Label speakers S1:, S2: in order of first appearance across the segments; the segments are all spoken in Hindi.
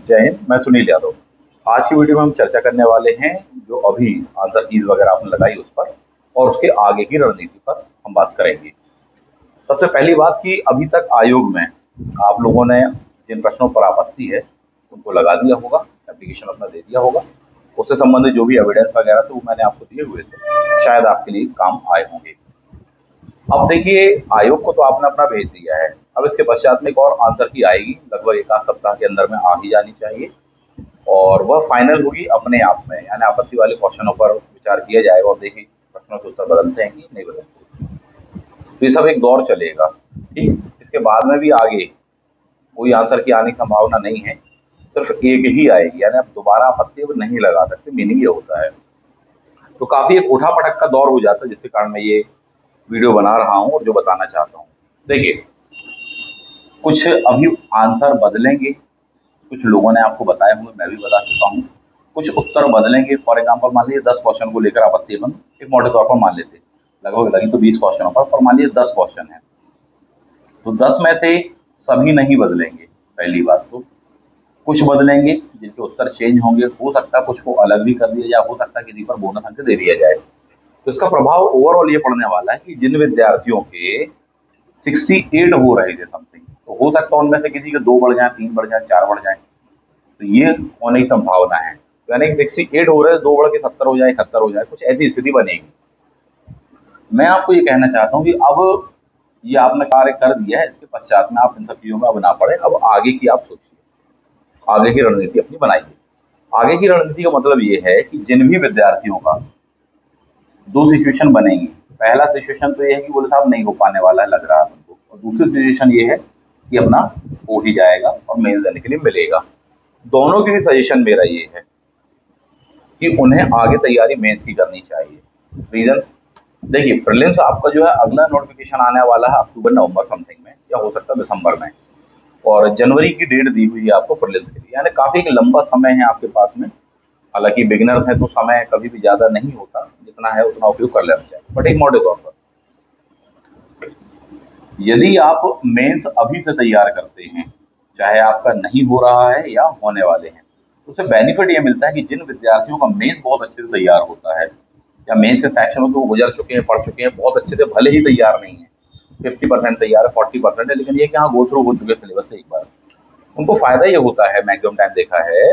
S1: जय हिंद। मैं सुनील यादव। आज की वीडियो में हम चर्चा करने वाले हैं जो अभी आंसर कीज वगैरह आपने लगाई उस पर और उसके आगे की रणनीति पर हम बात करेंगे। सबसे पहली बात कि अभी तक आयोग में आप लोगों ने जिन प्रश्नों पर आपत्ति है उनको लगा दिया होगा, एप्लीकेशन अपना दे दिया होगा। उससे संबंधित जो भी एविडेंस वगैरह थे वो मैंने आपको दिए हुए थे, शायद आपके लिए काम आए होंगे। अब देखिए, आयोग को तो आपने अपना भेज दिया है। अब इसके पश्चात में एक और आंसर की आएगी, लगभग एक आध सप्ताह के अंदर में आ ही जानी चाहिए और वह फाइनल होगी अपने आप में, यानी आपत्ति वाले क्वेश्चनों पर विचार किया जाएगा और देखिए प्रश्नों के उत्तर बदलते हैं कि नहीं बदलते। तो ये सब एक दौर चलेगा। ठीक, इसके बाद में भी आगे कोई आंसर की आने की संभावना नहीं है, सिर्फ एक ही आएगी, यानी आप दोबारा आपत्ति अब नहीं लगा सकते। मीनिंग ये होता है, तो काफी एक उठा पटक का दौर हो जाता है, जिसके कारण मैं ये वीडियो बना रहा हूँ और जो बताना चाहता हूँ। देखिए, कुछ अभी आंसर बदलेंगे, कुछ लोगों ने आपको बताए होंगे, मैं भी बता चुका हूँ। कुछ उत्तर बदलेंगे। फॉर एग्जांपल मान लीजिए 10 क्वेश्चन को लेकर आपत्ति अपन एक मोटे तौर पर मान लेते, लगभग लगी तो 20 क्वेश्चनों पर मान लीजिए 10 क्वेश्चन है, तो 10 में से सभी नहीं बदलेंगे। पहली बात तो कुछ बदलेंगे जिनके उत्तर चेंज होंगे, हो सकता है कुछ को अलग भी कर दिया जाए, हो सकता है किसी पर बोनस अंक दे दिया जाए। तो इसका प्रभाव ओवरऑल ये पड़ने वाला है कि जिन विद्यार्थियों के 68 हो रहे थे समथिंग, तो हो सकता है उनमें से किसी के 2 बढ़ जाए, 3 बढ़ जाए, 4 बढ़ जाए। तो ये होने की संभावना है, यानी कि 68 हो रहे हैं, 2 बढ़ के 70 हो जाए, 71 हो जाए, कुछ ऐसी स्थिति बनेगी। मैं आपको ये कहना चाहता हूँ कि अब ये आपने कार्य कर दिया है, इसके पश्चात में आप इन सब चीजों में अब ना पड़े। अब आगे की आप सोचिए, आगे की रणनीति अपनी बनाइए। आगे की रणनीति का मतलब ये है कि जिन भी विद्यार्थियों का 2 सिचुएशन बनेंगी। पहला सिचुएशन तो ये है कि बोले साहब नहीं हो पाने वाला है, लग रहा है हमको, और दूसरी सिचुएशन ये है कि अपना हो ही जाएगा और मेंस देने के लिए मिलेगा। दोनों के लिए सजेशन मेरा ये है कि उन्हें आगे तैयारी मेंस की करनी चाहिए। रीजन देखिए, प्रीलिम्स आपका जो है अगला नोटिफिकेशन आने वाला है अक्टूबर नवंबर समथिंग में, या हो सकता है दिसंबर में, और जनवरी की डेट दी हुई है आपको प्रीलिम्स के लिए, यानी काफी एक लंबा समय है आपके पास में। हालांकि बिगिनर्स हैं तो समय कभी भी ज्यादा नहीं होता, जितना है उतना उपयोग कर लेना चाहिए। बट एक मोटे तौर पर यदि आप मेंस अभी से तैयार करते हैं, चाहे आपका नहीं हो रहा है या होने वाले हैं, तो उससे बेनिफिट ये मिलता है कि जिन विद्यार्थियों का मेंस बहुत अच्छे से तैयार होता है या मेंस के सेक्शनों को गुजर चुके हैं, पढ़ चुके हैं बहुत अच्छे से, भले ही तैयार नहीं है, 50% तैयार है, 40% है, लेकिन ये कि हाँ गो थ्रू हो चुके सिलेबस से एक बार, उनको फायदा ये होता है, मैक्सिमम टाइम देखा है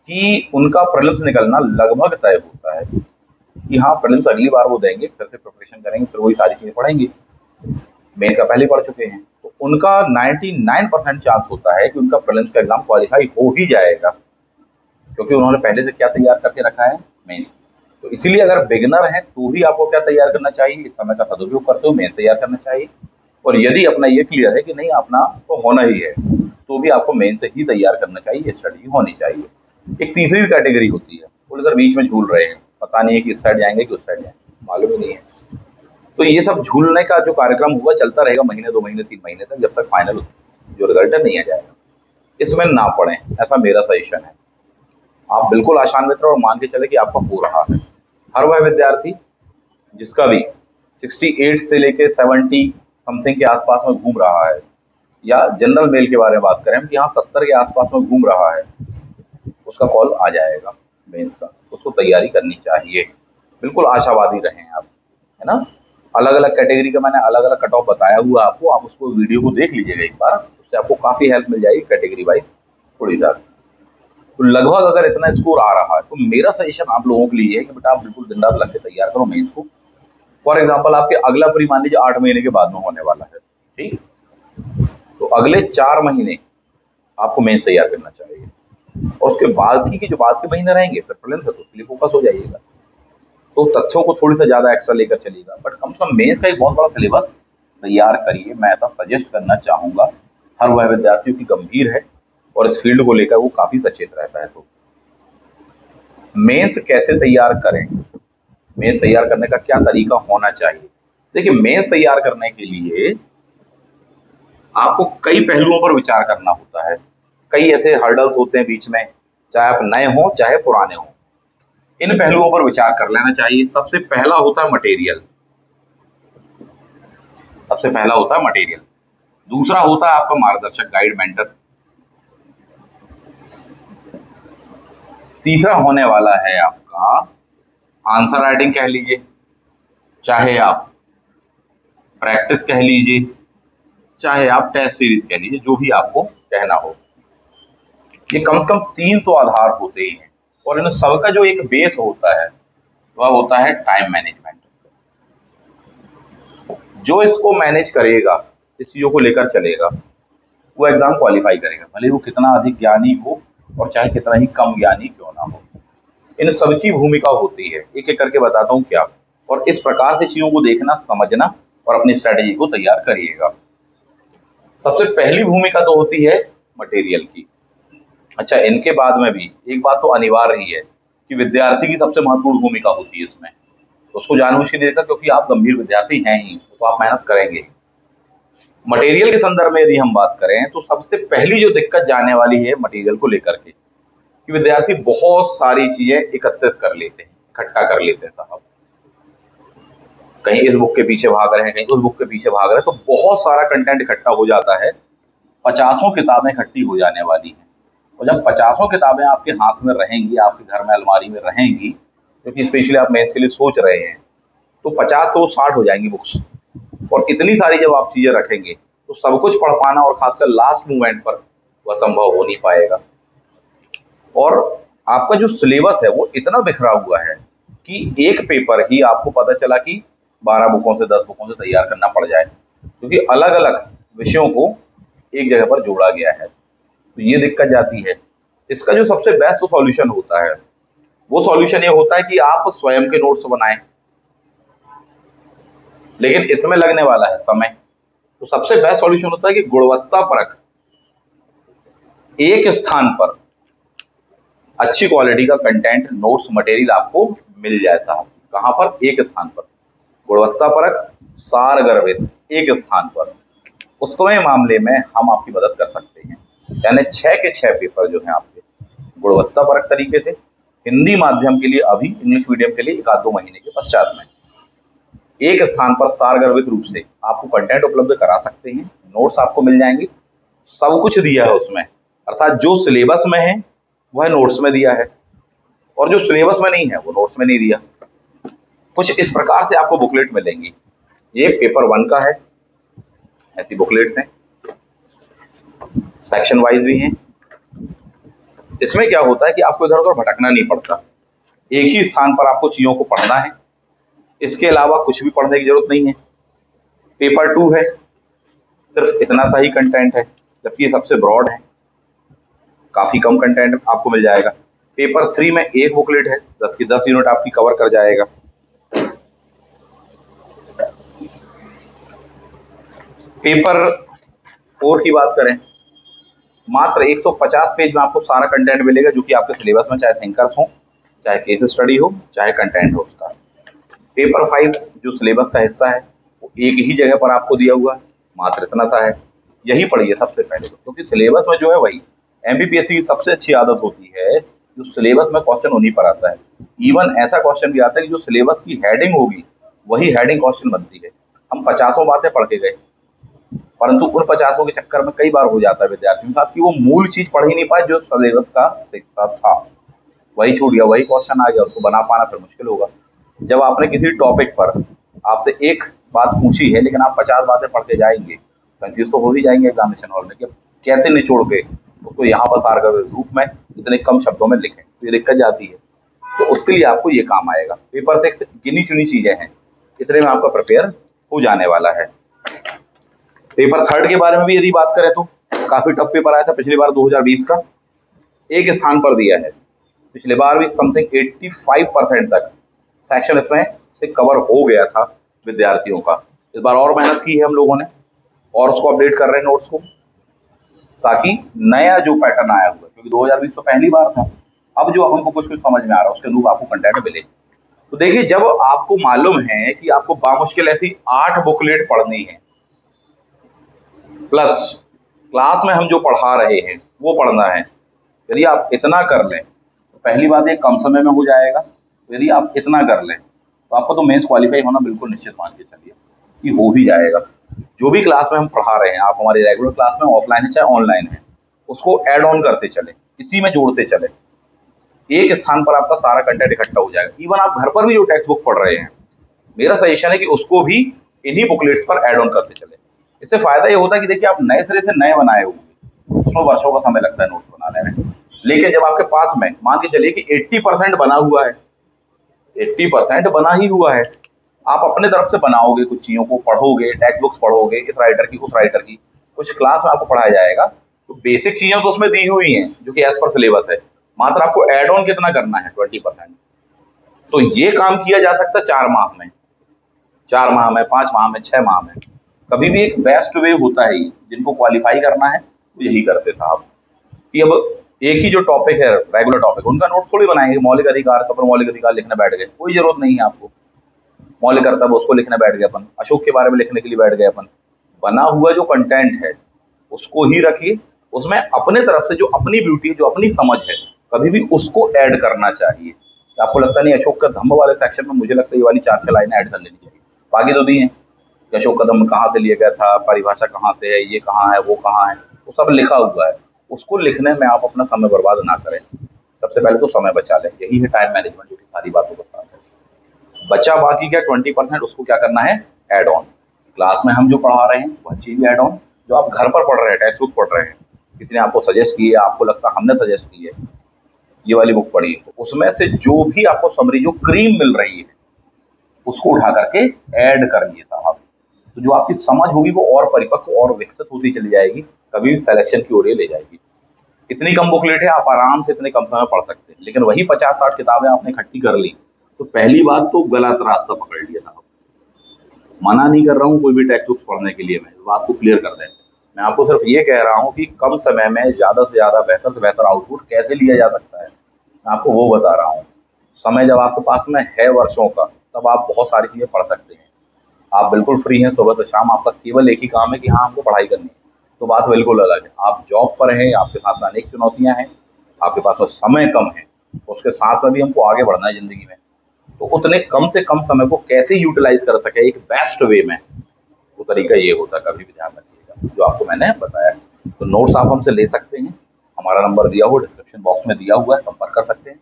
S1: कि उनका प्रीलिम्स निकलना लगभग तय होता है कि हाँ प्रीलिम्स अगली बार वो देंगे, फिर से प्रिपरेशन करेंगे, फिर वही सारी चीजें पढ़ेंगे। मेंस का पहले पढ़ चुके हैं तो उनका 99% चांस होता है कि उनका प्रीलिम्स का एग्जाम क्वालिफाई हो ही जाएगा, क्योंकि उन्होंने पहले से क्या तैयार करके रखा है, मेंस। तो इसीलिए अगर बिगिनर है तो भी आपको क्या तैयार करना चाहिए, इस समय का सदुपयोग करते हुए मेंस तैयार करना चाहिए। और यदि अपना ये क्लियर है कि नहीं अपना तो होना ही है, तो भी आपको मेन से ही तैयार करना चाहिए, स्टडी होनी चाहिए। एक तीसरी कैटेगरी होती है, बोले सर बीच में झूल रहे हैं, पता नहीं है कि इस साइड जाएंगे कि उस साइड जाएंगे, मालूम ही नहीं है। तो ये सब झूलने का जो कार्यक्रम होगा चलता रहेगा महीने, 2 महीने, 3 महीने तक, जब तक फाइनल जो रिजल्ट है नहीं आ जाएगा। इसमें ना पड़े, ऐसा मेरा सजेशन है। आप बिल्कुल आशान्वित रहो और मान के चले कि आपका हो रहा है। हर वह विद्यार्थी जिसका भी 68 से लेके 70 समथिंग के आसपास में घूम रहा है, या जनरल मेल के बारे में बात करें कि हाँ 70 के आसपास में घूम रहा है, उसका कॉल आ जाएगा मेंस का, उसको तैयारी करनी चाहिए। बिल्कुल आशावादी रहें आप, है ना। अलग अलग कैटेगरी का मैंने अलग अलग कट ऑफ बताया हुआ आपको, आप उसको वीडियो को देख लीजिएगा एक बार, उससे आपको काफी हेल्प मिल जाएगी कैटेगरी वाइज थोड़ी ज़्यादा। तो लगभग अगर इतना स्कोर आ रहा है तो मेरा सजेशन आप लोगों के लिए है कि बेटा आप बिल्कुल दिन रात लग के तैयार करो मेंस को। फॉर एग्जाम्पल आपके अगला प्री मान लीजिए 8 महीने के बाद में होने वाला है, ठीक, तो अगले 4 महीने आपको मेंस तैयार करना चाहिए, और उसके बाद की जो बाद के महीने रहेंगे फिर प्रीलिम्स है तो उसके लिए फोकस हो जाइएगा। तो तथ्यों को थोड़ी सा ज्यादा एक्स्ट्रा लेकर चलिएगा, बट कम से कम मेंस का एक बहुत बड़ा सिलेबस तैयार करिए। मैं ऐसा सजेस्ट करना चाहूंगा, हर वह विद्यार्थियों की गंभीर है और इस फील्ड को लेकर वो काफी सचेत रहता है। तो मेंस कैसे तैयार करें, मेंस तैयार करने का क्या तरीका होना चाहिए। देखिए, मेंस तैयार करने के लिए आपको कई पहलुओं पर विचार करना होता है, कई ऐसे हर्डल्स होते हैं बीच में, चाहे आप नए हों चाहे पुराने हों, इन पहलुओं पर विचार कर लेना चाहिए। सबसे पहला होता है मटेरियल, सबसे पहला होता है मटेरियल। दूसरा होता है आपका मार्गदर्शक, गाइड, मेंटर। तीसरा होने वाला है आपका आंसर राइटिंग कह लीजिए, चाहे आप प्रैक्टिस कह लीजिए, चाहे आप टेस्ट सीरीज कह लीजिए, जो भी आपको कहना हो। ये कम से कम 3 तो आधार होते ही हैं, और इन सबका जो एक बेस होता है वह होता है टाइम मैनेजमेंट। जो इसको मैनेज करेगा, इस चीज़ों को लेकर चलेगा, वो एग्जाम क्वालिफाई करेगा, भले वो कितना अधिक ज्ञानी हो और चाहे कितना ही कम ज्ञानी क्यों ना हो। इन सबकी भूमिका होती है, एक एक करके बताता हूँ क्या। और इस प्रकार से चीज़ों को देखना, समझना और अपनी स्ट्रैटेजी को तैयार करिएगा। सबसे पहली भूमिका तो होती है मटेरियल की। अच्छा, इनके बाद में भी एक बात तो अनिवार्य ही है कि विद्यार्थी की सबसे महत्वपूर्ण भूमिका होती है इसमें। उसको जानबूझ के नहीं देखा, क्योंकि आप गंभीर विद्यार्थी हैं ही, तो आप मेहनत करेंगे। मटेरियल के संदर्भ में यदि हम बात करें तो सबसे पहली जो दिक्कत जाने वाली है मटेरियल को लेकर के, कि विद्यार्थी बहुत सारी चीजें एकत्रित कर लेते हैं, इकट्ठा कर लेते हैं साहब। कहीं इस बुक के पीछे भाग रहे हैं, कहीं उस बुक के पीछे भाग रहे हैं, तो बहुत सारा कंटेंट इकट्ठा हो जाता है। 50 किताबें इकट्ठी हो जाने वाली हैं। और जब 50 किताबें आपके हाथ में रहेंगी, आपके घर में अलमारी में रहेंगी, क्योंकि स्पेशली आप मेंस के लिए सोच रहे हैं, तो 50 से वो 60 हो जाएंगी बुक्स। और इतनी सारी जब आप चीजें रखेंगे तो सब कुछ पढ़ पाना, और खासकर लास्ट मोमेंट पर, वह संभव हो नहीं पाएगा। और आपका जो सिलेबस है वो इतना बिखरा हुआ है कि एक पेपर ही आपको पता चला कि 12 बुकों से 10 बुकों से तैयार करना पड़ जाए, क्योंकि अलग अलग विषयों को एक जगह पर जोड़ा गया है। तो ये दिक्कत जाती है। इसका जो सबसे बेस्ट सॉल्यूशन होता है, वो सॉल्यूशन ये होता है कि आप स्वयं के नोट्स बनाएं। लेकिन इसमें लगने वाला है समय। तो सबसे बेस्ट सॉल्यूशन होता है कि गुणवत्ता परक एक स्थान पर अच्छी क्वालिटी का कंटेंट, नोट्स, मटेरियल आपको मिल जाए साहब। कहाँ पर? एक स्थान पर। गुणवत्ता परक, सार गर्भित, एक स्थान पर। उसको मामले में हम आपकी मदद कर सकते हैं। यानी 6 के 6 पेपर जो हैं आपके गुणवत्ता परक तरीके से, हिंदी माध्यम के लिए अभी, इंग्लिश मीडियम के लिए 1-2 महीने के पश्चात में एक स्थान पर सारगर्भित रूप से आपको कंटेंट उपलब्ध करा सकते हैं। नोट्स आपको मिल जाएंगे, सब कुछ दिया है उसमें। अर्थात जो सिलेबस में है वह नोट्स में दिया है, और जो सिलेबस में नहीं है वो नोट्स में नहीं दिया। कुछ इस प्रकार से आपको बुकलेट मिलेंगी। ये पेपर 1 का है, ऐसी बुकलेट्स हैं, सेक्शन वाइज भी हैं। इसमें क्या होता है कि आपको इधर उधर भटकना नहीं पड़ता, एक ही स्थान पर आपको चीज़ों को पढ़ना है। इसके अलावा कुछ भी पढ़ने की जरूरत नहीं है। पेपर 2 है, सिर्फ इतना सा ही कंटेंट है, जबकि ये सबसे ब्रॉड है, काफ़ी कम कंटेंट आपको मिल जाएगा। पेपर 3 में एक बुकलेट है, 10 की 10 यूनिट आपकी कवर कर जाएगा। पेपर 4 की बात करें, मात्र 150 पेज में आपको सारा कंटेंट मिलेगा, जो कि आपके सिलेबस में, चाहे थिंकर्स हो, चाहे केस स्टडी हो, चाहे कंटेंट हो उसका। पेपर 5 जो सिलेबस का हिस्सा है, वो एक ही जगह पर आपको दिया हुआ है, मात्र इतना सा है। यही पढ़िए सबसे पहले तो, क्योंकि सिलेबस में जो है वही एमपीपीएससी की सबसे अच्छी आदत होती है, जो सिलेबस में क्वेश्चन उन्हीं पर आता है। इवन ऐसा क्वेश्चन भी आता है कि जो सिलेबस की हेडिंग होगी वही हेडिंग क्वेश्चन बनती है। हम 50 बातें पढ़ के गए, परंतु उन 50 के चक्कर में कई बार हो जाता है विद्यार्थियों के साथ कि वो मूल चीज पढ़ ही नहीं पाए, जो सिलेबस का हिस्सा था वही छूट गया, वही क्वेश्चन आ गया, उसको बना पाना फिर मुश्किल होगा। जब आपने किसी टॉपिक पर आपसे एक बात पूछी है, लेकिन आप 50 बातें पढ़ के जाएंगे, कंफ्यूज तो हो ही जाएंगे एग्जामिनेशन हॉल में कि कैसे निचोड़ के उसको यहाँ पर सारगर्भित रूप में इतने कम शब्दों में लिखें। तो ये दिक्कत जाती है। तो उसके लिए आपको ये काम आएगा। पेपर 6 गिनी चुनी चीजें हैं, इतने में आपका प्रिपेयर हो जाने वाला है। पेपर 3 के बारे में भी यदि बात करें तो काफी टफ पेपर आया था पिछली बार 2020 का, एक स्थान पर दिया है। पिछले बार भी समथिंग 85% तक सेक्शन इसमें से कवर हो गया था विद्यार्थियों का। इस बार और मेहनत की है हम लोगों ने, और उसको अपडेट कर रहे हैं नोट्स को, ताकि नया जो पैटर्न आया हुआ, क्योंकि 2020 तो पहली बार था, अब जो हमको कुछ कुछ समझ में आ रहा है उसके अनुरूप आपको कंटेंट मिले। तो देखिए, जब आपको मालूम है कि आपको बामुश्किल ऐसी 8 बुकलेट पढ़नी है, प्लस क्लास में हम जो पढ़ा रहे हैं वो पढ़ना है, यदि आप इतना कर लें तो पहली बात ये कम समय में हो जाएगा। तो यदि आप इतना कर लें तो आपको तो मेंस क्वालिफाई होना बिल्कुल निश्चित मान के चलिए कि हो ही जाएगा। जो भी क्लास में हम पढ़ा रहे हैं, आप हमारी रेगुलर क्लास में ऑफलाइन है चाहे ऑनलाइन है, उसको ऐड ऑन करते चले, इसी में जोड़ते चले। एक स्थान पर आपका सारा कंटेंट इकट्ठा हो जाएगा। इवन आप घर पर भी जो टेक्स्ट बुक पढ़ रहे हैं, मेरा सजेशन है कि उसको भी इन्हीं बुकलेट्स पर ऐड ऑन करते चले। इससे फायदा ये होता है कि देखिए, आप नए सिरे से नए बनाए होंगे, उसमें वर्षों का समय लगता है नोट्स बनाने में, लेकिन जब आपके पास में मान के चलिए कि 80% बना हुआ है, 80% बना ही हुआ है, आप अपने तरफ से बनाओगे, कुछ चीज़ों को पढ़ोगे, टेक्स्ट बुक्स पढ़ोगे, इस राइटर की उस राइटर की, कुछ क्लास में आपको पढ़ाया जाएगा, तो बेसिक चीज़ें तो उसमें दी हुई हैं जो कि एज पर सिलेबस है, मात्र आपको ऐड ऑन कितना करना है, 20%। तो ये काम किया जा सकता है 4 माह में, 4 माह में, 5 माह में, 6 माह में। कभी भी एक बेस्ट वे होता है ये, जिनको क्वालिफाई करना है तो यही करते साहब, कि अब एक ही जो टॉपिक है, रेगुलर टॉपिक, उनका नोट्स थोड़ी बनाएंगे। मौलिक अधिकार तो अपन मौलिक अधिकार लिखने बैठ गए, कोई जरूरत नहीं है आपको। मौलिक कर्तव्य उसको लिखने बैठ गए अपन, अशोक के बारे में लिखने के लिए बैठ गए अपन। बना हुआ जो कंटेंट है उसको ही रखिए, उसमें अपने तरफ से जो अपनी ब्यूटी है, जो अपनी समझ है, कभी भी उसको ऐड करना चाहिए। आपको लगता नहीं अशोक का धम्म वाले सेक्शन में, मुझे लगता है ये वाली 4-6 लाइनें ऐड कर लेनी चाहिए, बाकी तो दी हैं कि अशोक कदम कहाँ से लिया गया था, परिभाषा कहाँ से है, ये कहाँ है, वो कहाँ है, वो सब लिखा हुआ है। उसको लिखने में आप अपना समय बर्बाद ना करें। सबसे पहले तो समय बचा लें, यही है टाइम मैनेजमेंट, जो कि सारी बातों का साथ है। बचा बाकी क्या 20%, उसको क्या करना है, ऐड ऑन। क्लास में हम जो पढ़ा रहे हैं वह चीज़ ऐड ऑन, जो आप घर पर पढ़ रहे हैं, टेक्स्ट बुक पढ़ रहे हैं, किसी ने आपको सजेस्ट की है, आपको लगता है हमने सजेस्ट की है, ये वाली बुक पढ़ी, तो उसमें से जो भी आपको समरी, जो क्रीम मिल रही है, उसको उठा करके ऐड करिए साहब। तो जो आपकी समझ होगी वो और परिपक्व और विकसित होती चली जाएगी, कभी भी सिलेक्शन की ओर ले जाएगी। इतनी कम बुकलेट है, आप आराम से इतने कम समय पढ़ सकते हैं, लेकिन वही 50-60 किताबें आपने इकट्ठी कर ली, तो पहली बात तो गलत रास्ता पकड़ लिया साहब। मना नहीं कर रहा हूँ कोई भी टेक्स्ट बुक्स पढ़ने के लिए, मैं इस बात को क्लियर कर दें। मैं आपको सिर्फ ये कह रहा हूँ कि कम समय में ज़्यादा से ज़्यादा, बेहतर से बेहतर आउटपुट कैसे लिया जा सकता है, मैं आपको वो बता रहा हूँ। समय जब आपके पास में है वर्षों का, तब आप बहुत सारी चीज़ें पढ़ सकते हैं। आप बिल्कुल फ्री हैं सुबह से शाम, आपका केवल एक ही काम है कि हाँ, हमको पढ़ाई करनी है, तो बात बिल्कुल अलग है। आप जॉब पर हैं, आपके साथ में अनेक चुनौतियाँ हैं, आपके पास में समय कम है, उसके साथ में भी हमको आगे बढ़ना है ज़िंदगी में, तो उतने कम से कम समय को कैसे यूटिलाइज कर सके एक बेस्ट वे में, वो तरीका ये होता है, कभी भी ध्यान रखिएगा जो आपको मैंने बताया। तो नोट्स आप हमसे ले सकते हैं, हमारा नंबर दिया हुआ डिस्क्रिप्शन बॉक्स में दिया हुआ है, संपर्क कर सकते हैं।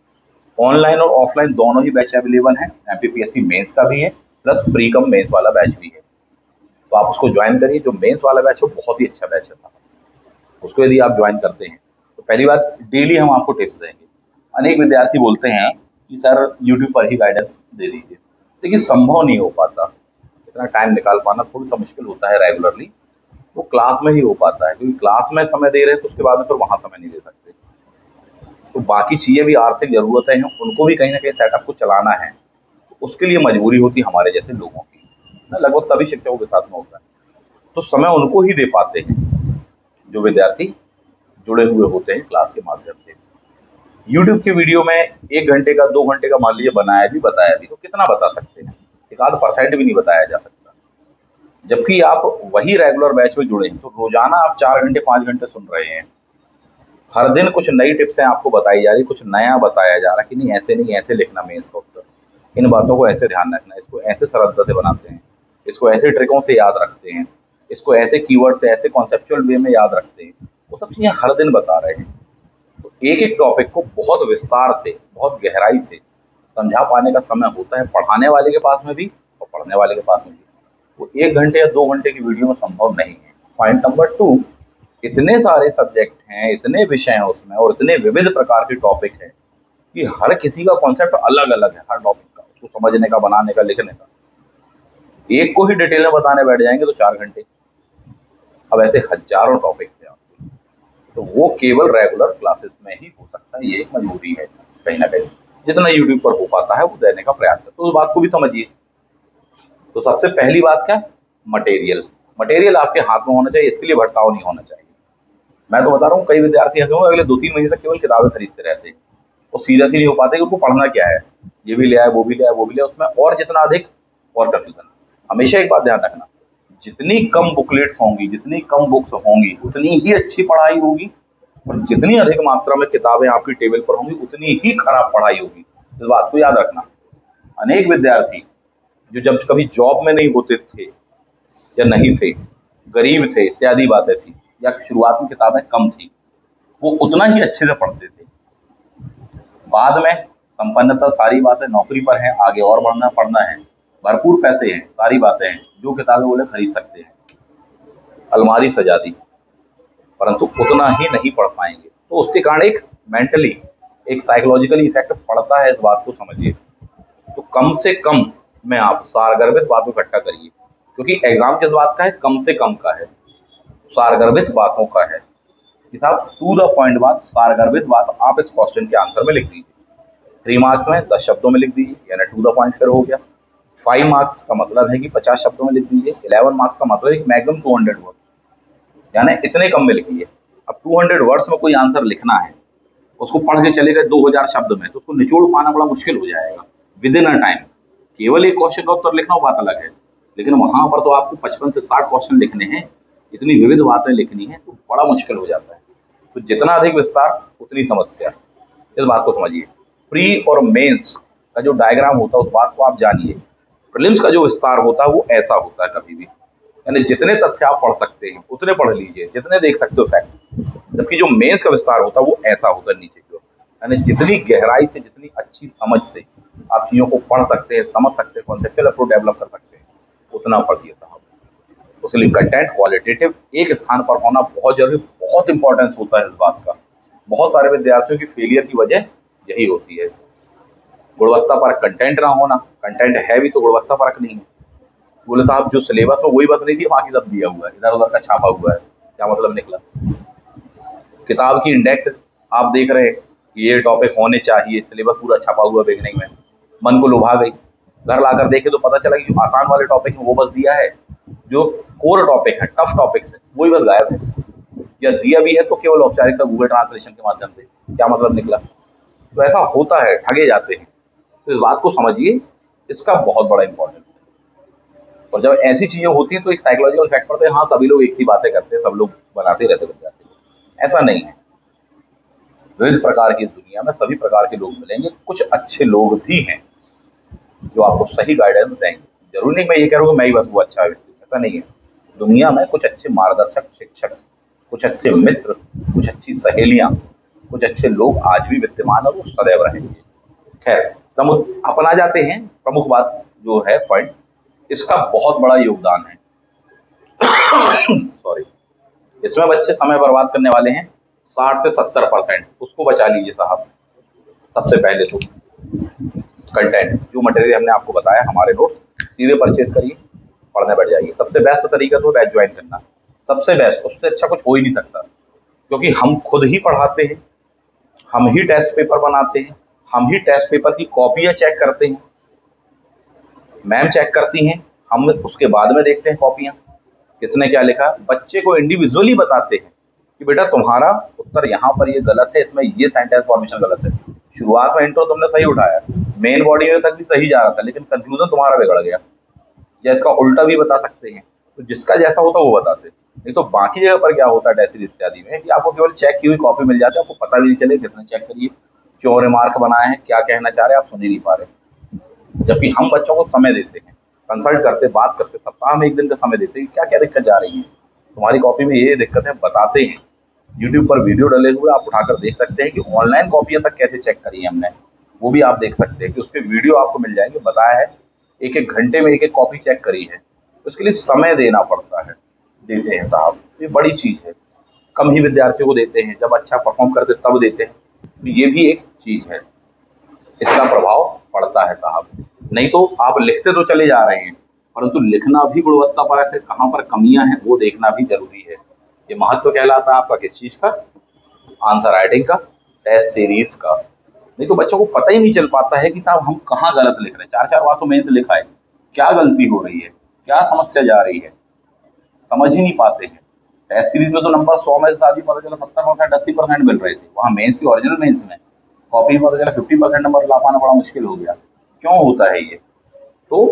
S1: ऑनलाइन और ऑफलाइन दोनों ही बैच अवेलेबल हैं, एमपीपीएससी मेंस का भी है, प्लस प्री कम मेंस वाला बैच भी है, तो आप उसको ज्वाइन करिए। जो मेंस वाला बैच है वो बहुत ही अच्छा बैच है, उसको यदि आप ज्वाइन करते हैं तो पहली बात, डेली हम आपको टिप्स देंगे। अनेक विद्यार्थी बोलते हैं कि सर यूट्यूब पर ही गाइडेंस दे दीजिए, लेकिन संभव नहीं हो पाता, इतना टाइम निकाल पाना थोड़ा सा मुश्किल होता है रेगुलरली, वो क्लास में ही हो पाता है, क्योंकि क्लास में समय दे रहे हैं तो उसके बाद में फिर वहाँ समय नहीं दे सकते। तो बाकी चीज़ें भी, आर्थिक ज़रूरतें हैं, उनको भी कहीं ना कहीं सेटअप को चलाना है, तो उसके लिए मजबूरी होती है हमारे जैसे लोगों की ना, लगभग सभी शिक्षकों के साथ में होता है। तो समय उनको ही दे पाते हैं जो विद्यार्थी जुड़े हुए होते हैं क्लास के माध्यम से। यूट्यूब की वीडियो में 1 घंटे का, 2 घंटे का मान लीजिए बनाया भी, बताया भी, तो कितना बता सकते हैं, 1-आध% भी नहीं बताया जा सकता। जबकि आप वही रेगुलर बैच में जुड़े हैं, तो रोजाना आप 4 घंटे 5 घंटे सुन रहे हैं, हर दिन कुछ नई टिप्सें आपको बताई जा रही, कुछ नया बताया जा रहा है कि नहीं ऐसे नहीं, ऐसे लिखना मेंस का उत्तर, इन बातों को ऐसे ध्यान रखना, इसको ऐसे सरलता से बनाते हैं, इसको ऐसे ट्रिकों से याद रखते हैं, इसको ऐसे कीवर्ड से, ऐसे कॉन्सेप्चुअल वे में याद रखते हैं, वो सब चीज़ें हर दिन बता रहे हैं। तो एक एक टॉपिक को बहुत विस्तार से, बहुत गहराई से समझा पाने का समय होता है पढ़ाने वाले के पास में भी और पढ़ने वाले के पास में भी। वो 1 घंटे या 2 घंटे की वीडियो में संभव नहीं है। पॉइंट नंबर 2, इतने सारे सब्जेक्ट हैं, इतने विषय हैं उसमें, और इतने विविध प्रकार के टॉपिक हैं कि हर किसी का कॉन्सेप्ट अलग अलग है, हर टॉपिक का, उसको समझने का, बनाने का, लिखने का। एक को ही डिटेल में बताने बैठ जाएंगे तो 4 घंटे, अब ऐसे हजारों टॉपिक्स हैं आपके, तो वो केवल रेगुलर क्लासेस में ही हो सकता है, ये एक मजबूरी है कहीं ना कहीं। जितना यूट्यूब पर हो पाता है वो देने का प्रयास करते, तो उस बात को भी समझिए। तो सबसे पहली बात क्या, मटेरियल। मटेरियल आपके हाथ में होना चाहिए, इसके लिए भटकाव नहीं होना चाहिए। मैं तो बता रहा हूँ, कई विद्यार्थी ऐसे होंगे अगले 2-3 महीने तक केवल किताबें खरीदते रहते हैं, वो सीरियस ही नहीं हो पाते कि उनको पढ़ना क्या है, ये भी ले आए, वो भी ले आए, वो भी ले आए, उसमें और जितना अधिक और कंफ्यूजन। हमेशा एक बात ध्यान रखना, जितनी कम बुकलेट्स होंगी, जितनी कम बुक्स होंगी, उतनी ही अच्छी पढ़ाई होगी, और जितनी अधिक मात्रा में किताबें आपकी टेबल पर होंगी, उतनी ही खराब पढ़ाई होगी। इस बात को याद रखना। अनेक विद्यार्थी जो जब कभी जॉब में नहीं होते थे या नहीं थे, गरीब थे, इत्यादि बातें थी, या शुरुआत में किताबें कम थी, वो उतना ही अच्छे से पढ़ते थे। बाद में संपन्नता सारी बातें, नौकरी पर है, आगे और बढ़ना पढ़ना है, भरपूर पैसे हैं, सारी बातें हैं, जो किताबें बोले खरीद सकते हैं, अलमारी सजा दी, परंतु उतना ही नहीं पढ़ पाएंगे। तो उसके कारण एक मेंटली, एक साइकोलॉजिकली इफेक्ट पड़ता है, इस बात को समझिए। तो कम से कम में आप सारगर्भित बातों को इकट्ठा करिए, क्योंकि एग्जाम किस बात का है, कम से कम का है, सारगर्भित बातों का है कि साहब टू द पॉइंट बात, सारगर्भित बात आप इस क्वेश्चन के आंसर में लिख दीजिए। 3 मार्क्स में 10 शब्दों में लिख दीजिए, यानी टू द पॉइंट फिर हो गया। 5 मार्क्स का मतलब है कि 50 शब्दों में लिख दीजिए। 11 मार्क्स का मतलब है कि मैक्सिमम 200 वर्ड, यानी इतने कम में लिखिए। अब 200 वर्ड्स में कोई आंसर लिखना है, उसको पढ़ के चले गए 2000 शब्द में, तो उसको निचोड़ पाना बड़ा मुश्किल हो जाएगा विद इन अ टाइम। केवल एक क्वेश्चन का उत्तर लिखना वो बात अलग है, लेकिन वहां पर तो आपको 55 से 60 क्वेश्चन लिखने हैं, इतनी विविध बातें लिखनी है, तो बड़ा मुश्किल हो जाता है। तो जितना अधिक विस्तार उतनी समस्या, इस बात को समझिए। प्री और मेंस का जो डायग्राम होता है उस बात को आप जानिए। प्रीलिम्स का जो विस्तार होता है वो ऐसा होता है कभी भी, यानी जितने तथ्य आप पढ़ सकते हैं उतने पढ़ लीजिए, जितने देख सकते हो फैक्ट। जबकि जो मेंस का विस्तार होता है वो ऐसा होता है नीचे की ओर, यानी जितनी गहराई से, जितनी अच्छी समझ से आप चीज़ों को पढ़ सकते हैं, समझ सकते हैं, कॉन्सेप्चुअल अप्रोच डेवलप कर सकते हैं, उतना पढ़िए साहब। उसके कंटेंट क्वालिटेटिव एक स्थान पर होना बहुत जरूरी, बहुत इंपॉर्टेंस होता है इस बात का। बहुत सारे विद्यार्थियों की फेलियर की वजह यही होती है, गुणवत्ता परक कंटेंट ना होना। कंटेंट है भी तो गुणवत्ता परक नहीं है। बोले साहब जो सिलेबस में वही बस नहीं थी, बाकी सब दिया हुआ है, इधर उधर का छापा हुआ है, क्या मतलब निकला। किताब की इंडेक्स आप देख रहे हैं कि ये टॉपिक होने चाहिए, सिलेबस पूरा छपा हुआ बिगनिंग में, मन को लुभा गई। घर लाकर देखे तो पता चला कि जो आसान वाले टॉपिक है वो बस दिया है, जो कोर टॉपिक है, टफ टॉपिक्स है, वही बस गायब है, या दिया भी है तो केवल औपचारिकता गूगल ट्रांसलेशन के माध्यम से, क्या मतलब निकला। तो ऐसा होता है, ठगे जाते हैं। तो इस बात को समझिए, इसका बहुत बड़ा इंपॉर्टेंस है। और जब ऐसी चीजें होती हैं तो एक साइकोलॉजिकल इफेक्ट पड़ता है, हाँ सभी लोग एक सी बातें करते हैं, सब लोग बनाते रहते हैं विद्यार्थी, ऐसा नहीं है। विविध प्रकार की दुनिया में सभी प्रकार के लोग मिलेंगे, कुछ अच्छे लोग भी हैं जो आपको सही गाइडेंस देंगे। जरूरी नहीं मैं ये कह रहा हूँ कि मैं ही बस वो अच्छा व्यक्ति, ऐसा नहीं है। दुनिया में कुछ अच्छे मार्गदर्शक, शिक्षक, कुछ अच्छे मित्र, कुछ अच्छी सहेलियां, कुछ अच्छे लोग आज भी विद्यमान और वो सदैव रहेंगे। खैर, हम अपना जाते हैं। प्रमुख बात जो है पॉइंट, इसका बहुत बड़ा योगदान है। सॉरी, इसमें बच्चे समय बर्बाद करने वाले हैं 60 से 70%, उसको बचा लीजिए साहब। सबसे पहले तो कंटेंट, जो मटेरियल हमने आपको बताया, हमारे नोट्स सीधे परचेज करिए, पढ़ने बैठ जाइए। सबसे बेस्ट तरीका तो बैच ज्वाइन करना, सबसे बेस्ट, उससे अच्छा कुछ हो ही नहीं सकता, क्योंकि हम खुद ही पढ़ाते हैं, हम ही टेस्ट पेपर बनाते हैं, हम ही टेस्ट पेपर की कॉपियां चेक करते हैं, मैम चेक करती हैं, हम उसके बाद में देखते हैं कॉपियां किसने क्या लिखा। बच्चे को इंडिविजुअली बताते हैं कि बेटा तुम्हारा उत्तर यहाँ पर ये गलत है, इसमें ये सेंटेंस फॉर्मेशन गलत है। शुरुआत में इंट्रो तुमने सही उठाया, मेन बॉडी में तक भी सही जा रहा था, लेकिन कंक्लूजन तुम्हारा बिगड़ गया, या इसका उल्टा भी बता सकते हैं। तो जिसका जैसा होता है वो बताते हैं। नहीं तो बाकी जगह पर क्या होता है टेस्ट सीरीज इत्यादि में, कि आपको केवल चेक की हुई कॉपी मिल जाती है, आपको पता भी नहीं चले किसने चेक करी है, क्यों रिमार्क बनाए हैं, क्या कहना चाह रहे हैं, आप सुन ही नहीं पा रहे। जबकि हम बच्चों को समय देते हैं, कंसल्ट करते, बात करते, सप्ताह में 1 दिन का समय देते हैं, क्या क्या दिक्कत जा रही है तुम्हारी कॉपी में, ये दिक्कत है, बताते हैं। यूट्यूब पर वीडियो डले हुए आप उठाकर देख सकते हैं कि ऑनलाइन कॉपियां तक कैसे चेक करी है हमने, वो भी आप देख सकते हैं कि उसके वीडियो आपको मिल जाएंगे, बताया है एक एक घंटे में एक एक कॉपी चेक करी है। तो उसके लिए समय देना पड़ता है, देते हैं साहब, ये बड़ी चीज़ है। कम ही विद्यार्थियों को देते हैं, जब अच्छा परफॉर्म करते तब देते हैं, तो ये भी एक चीज़ है, इसका प्रभाव पड़ता है साहब। नहीं तो आप लिखते तो चले जा रहे हैं, परंतु लिखना भी गुणवत्ता परक है, कहाँ पर कमियां हैं वो देखना भी जरूरी है। ये महत्व कहलाता है आपका किस चीज़ का, आंसर राइटिंग का, टेस्ट सीरीज का। नहीं तो बच्चों को पता ही नहीं चल पाता है कि साहब हम कहाँ गलत लिख रहे हैं। 4-4 बार तो मेंस लिखा है, क्या गलती हो रही है, क्या समस्या जा रही है, समझ ही नहीं पाते हैं। टेस्ट सीरीज में तो नंबर 100 में से शायद पता चला 70%, 80% मिल रहे थे, वहाँ मेंस की ओरिजिनल मेंस में कॉपी में पता चला 50% नंबर ला पाना बड़ा मुश्किल हो गया। क्यों होता है ये? तो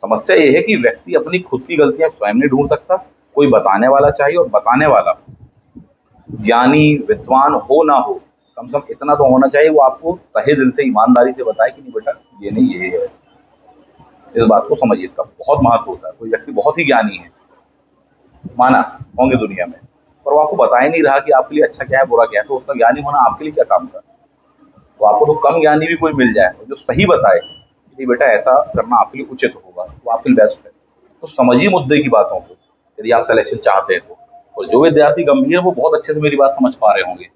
S1: समस्या ये है कि व्यक्ति अपनी खुद की गलतियां स्वयं नहीं ढूंढ सकता, कोई बताने वाला चाहिए, और बताने वाला ज्ञानी विद्वान हो ना हो, कम से कम इतना तो होना चाहिए वो आपको तहे दिल से ईमानदारी से बताए कि नहीं बेटा ये नहीं ये है। इस बात को समझिए, इसका बहुत महत्व होता है। कोई व्यक्ति बहुत ही ज्ञानी है, माना होंगे दुनिया में, पर वो आपको बता ही नहीं रहा कि आपके लिए अच्छा क्या है बुरा क्या है, तो उसका ज्ञानी होना आपके लिए क्या काम का। तो आपको तो कम ज्ञानी भी कोई मिल जाए और जो सही बताए कि बेटा ऐसा करना आपके लिए उचित होगा, वो आपके लिए बेस्ट है। तो समझिए मुद्दे की बातों को, यदि आप सिलेक्शन चाहते हैं तो। और जो विद्यार्थी गंभीर है वो बहुत अच्छे से मेरी बात समझ पा रहे होंगे।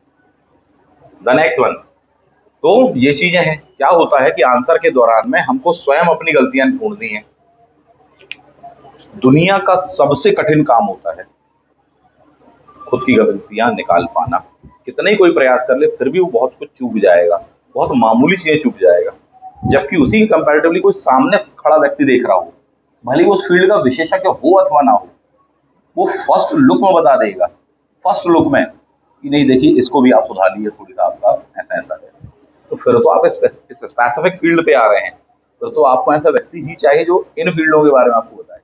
S1: द नेक्स्ट वन, तो ये चीजें हैं। क्या होता है कि आंसर के दौरान में हमको स्वयं अपनी गलतियां ढूंढनी है। दुनिया का सबसे कठिन काम होता है खुद की गलतियां निकाल पाना। कितना ही कोई प्रयास कर ले फिर भी वो बहुत कुछ चूक जाएगा, बहुत मामूली चीजें चूक जाएगा। जबकि उसी के कंपैरेटिवली कोई सामने खड़ा व्यक्ति देख रहा हो, भले ही उस फील्ड का विशेषज्ञ हो अथवा ना हो, वो फर्स्ट लुक में बता देगा, फर्स्ट लुक में कि नहीं देखिए इसको भी आप सुधार लीजिए, थोड़ी सा आपका ऐसा ऐसा है। तो फिर तो आप इस स्पेसिफिक फील्ड पे आ रहे हैं, फिर तो आपको ऐसा व्यक्ति ही चाहिए जो इन फील्डों के बारे में आपको बताए।